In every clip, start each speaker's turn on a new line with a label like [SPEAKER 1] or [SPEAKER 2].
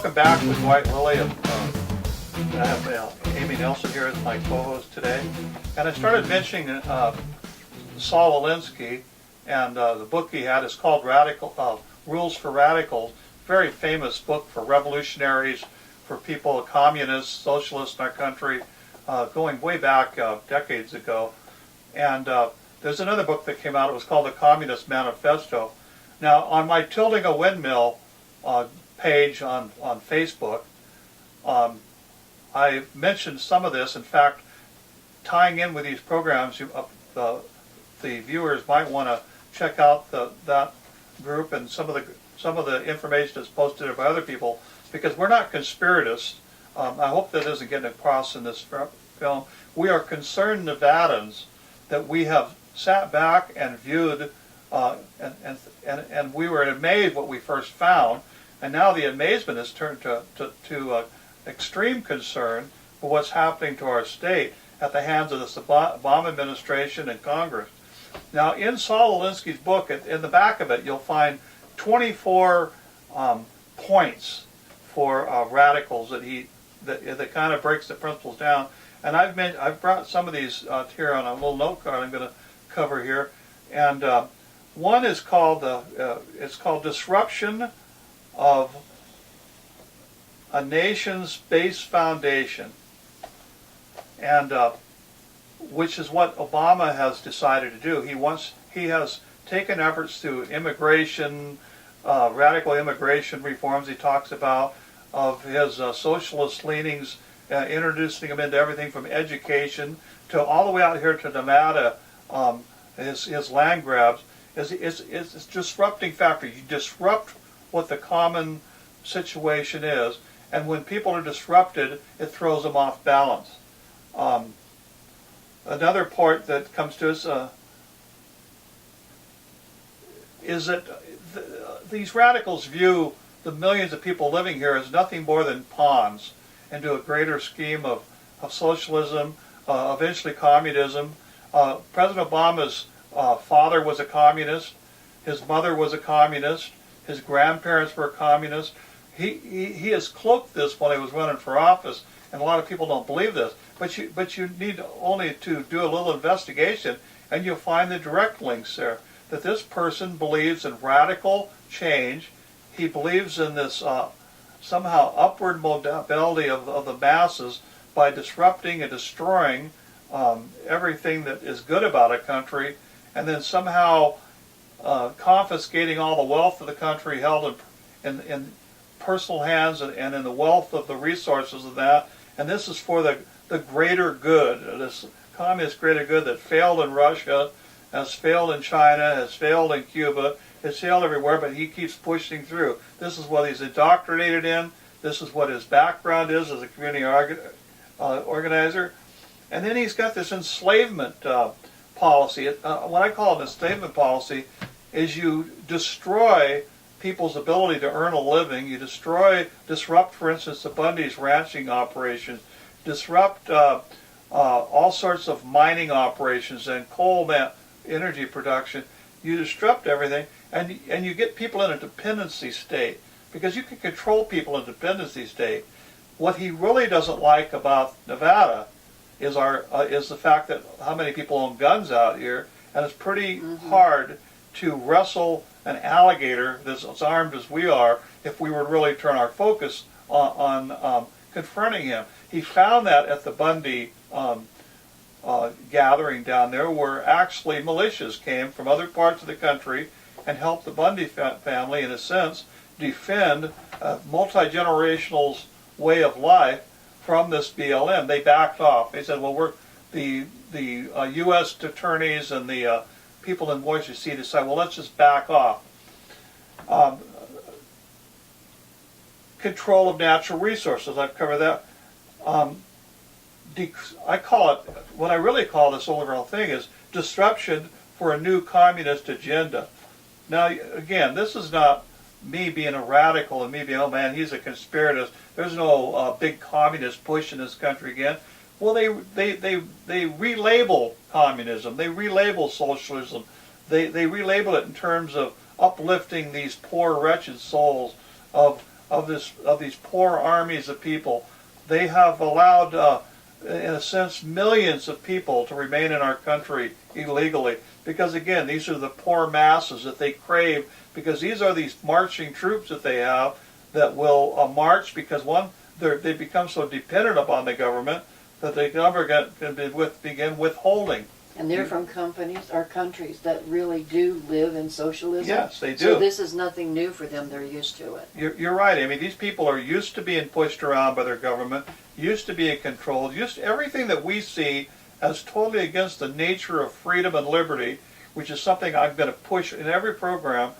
[SPEAKER 1] welcome back with Dwight Lilly. I have Amy Nelson here as my co-host today. And I started mentioning Saul Alinsky, and the book he had is called Rules for Radicals. Very famous book for revolutionaries, for people, communists, socialists in our country, going way back decades ago. And there's another book that came out. It was called The Communist Manifesto. Now, on my Tilting a Windmill page on Facebook, I mentioned some of this. In fact, tying in with these programs, the viewers might want to check out that group and some of the information that's posted by other people, because we're not conspiratists. I hope that isn't getting across in this film. We are concerned Nevadans that we have sat back and viewed, and we were amazed what we first found, and now the amazement has turned to extreme concern for what's happening to our state at the hands of this Obama administration and Congress. Now, in Saul Alinsky's book, in the back of it, you'll find 24 points for radicals that kind of breaks the principles down. And I've brought some of these here on a little note card I'm going to cover here. And one is called it's called Disruption of a Nation's Base Foundation, and which is what Obama has decided to do. He has taken efforts to immigration, radical immigration reforms he talks about, of his socialist leanings, introducing them into everything from education to all the way out here to Nevada. His land grabs is a disrupting factor. You disrupt what the common situation is, and when people are disrupted, it throws them off balance. Another part that comes to us is that these radicals view the millions of people living here as nothing more than pawns into a greater scheme of socialism, eventually communism. President Obama's father was a communist, his mother was a communist, his grandparents were communists. He has cloaked this while he was running for office, and a lot of people don't believe this. But you need only to do a little investigation, and you'll find the direct links there. That this person believes in radical change. He believes in this somehow upward mobility of the masses by disrupting and destroying everything that is good about a country, and then somehow confiscating all the wealth of the country held in personal hands and in the wealth of the resources of that. And this is for the greater good, this communist greater good that failed in Russia, has failed in China, has failed in Cuba, has failed everywhere, but he keeps pushing through. This is what he's indoctrinated in. This is what his background is as a community organizer. And then he's got this enslavement policy. What I call an enslavement policy is you destroy people's ability to earn a living. You disrupt, for instance, the Bundy's ranching operations, disrupt all sorts of mining operations and coal energy production. You disrupt everything, and you get people in a dependency state, because you can control people in a dependency state. What he really doesn't like about Nevada is the fact that how many people own guns out here, and it's pretty hard to wrestle an alligator that's as armed as we are if we were to really turn our focus on confronting him. He found that at the Bundy gathering down there, where actually militias came from other parts of the country and helped the Bundy family, in a sense, defend a multi-generational way of life from this BLM. They backed off. They said, well, the U.S. attorneys and the people in Washington D.C. decide, well, let's just back off. Control of natural resources. I've covered that. I call it, what I really call this overall thing is disruption for a new communist agenda. Now, again, this is not me being a radical and me being, oh man, he's a conspiratist. There's no big communist push in this country again. Well, they relabel communism. They relabel socialism. They relabel it in terms of uplifting these poor, wretched souls, of of these poor armies of people. They have allowed, in a sense, millions of people to remain in our country illegally. Because again, these are the poor masses that they crave, because these are these marching troops that they have that will march, because one, they become so dependent upon the government that they never begin withholding.
[SPEAKER 2] And they're from companies or countries that really do live in socialism.
[SPEAKER 1] Yes, they do.
[SPEAKER 2] So this is nothing new for them. They're used to it.
[SPEAKER 1] You're right. I mean, these people are used to being pushed around by their government, used to being controlled, used to everything that we see as totally against the nature of freedom and liberty, which is something I'm going to push in every program.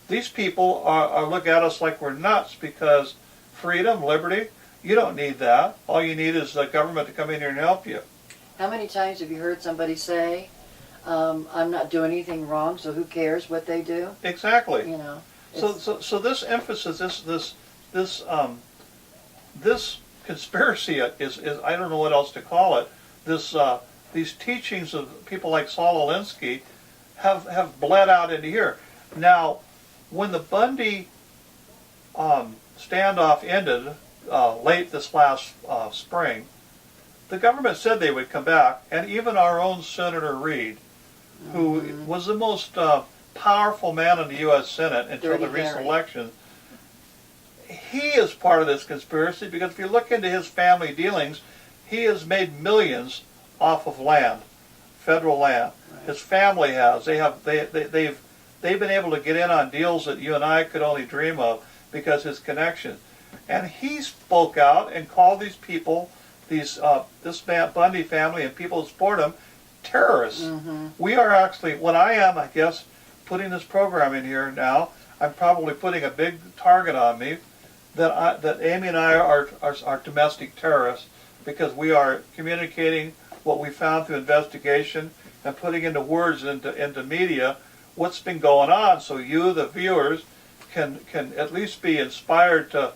[SPEAKER 1] These people look at us like we're nuts, because freedom, liberty, you don't need that. All you need is the government to come in here and help you.
[SPEAKER 2] How many times have you heard somebody say, I'm not doing anything wrong, so who cares what they do?
[SPEAKER 1] Exactly.
[SPEAKER 2] You know.
[SPEAKER 1] So this emphasis, this conspiracy is I don't know what else to call it. These teachings of people like Saul Alinsky have bled out into here. Now, when the Bundy standoff ended late this last spring, the government said they would come back, and even our own Senator Reid, who was the most powerful man in the U.S. Senate until the recent election, he is part of this conspiracy, because if you look into his family dealings, he has made millions off of land, federal land. Right. His family has. They've been able to get in on deals that you and I could only dream of because his connections. And he spoke out and called these people, this Bundy family and people who support him, terrorists. Mm-hmm. We are actually, what I am, I guess, putting this program in here now, I'm probably putting a big target on me that Amy and I are domestic terrorists, because we are communicating what we found through investigation and putting into words into media what's been going on, so you, the viewers, can at least be inspired to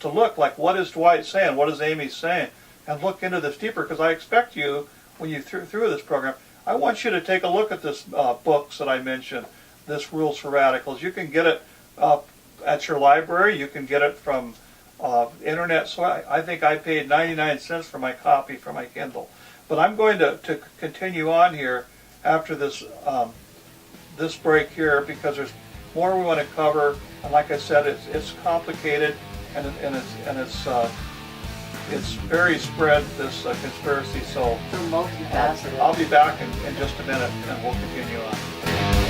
[SPEAKER 1] look like, what is Dwight saying, what is Amy saying, and look into this deeper. Because I expect you, when you through this program, I want you to take a look at this books that I mentioned, this Rules for Radicals. You can get it at your library. You can get it from internet. So I think I paid 99 cents for my copy for my Kindle. But I'm going to continue on here after this this break here, because there's more we want to cover. And like I said, it's complicated, and it's very spread, this conspiracy. So
[SPEAKER 2] multifaceted.
[SPEAKER 1] I'll be back in just a minute, and we'll continue on.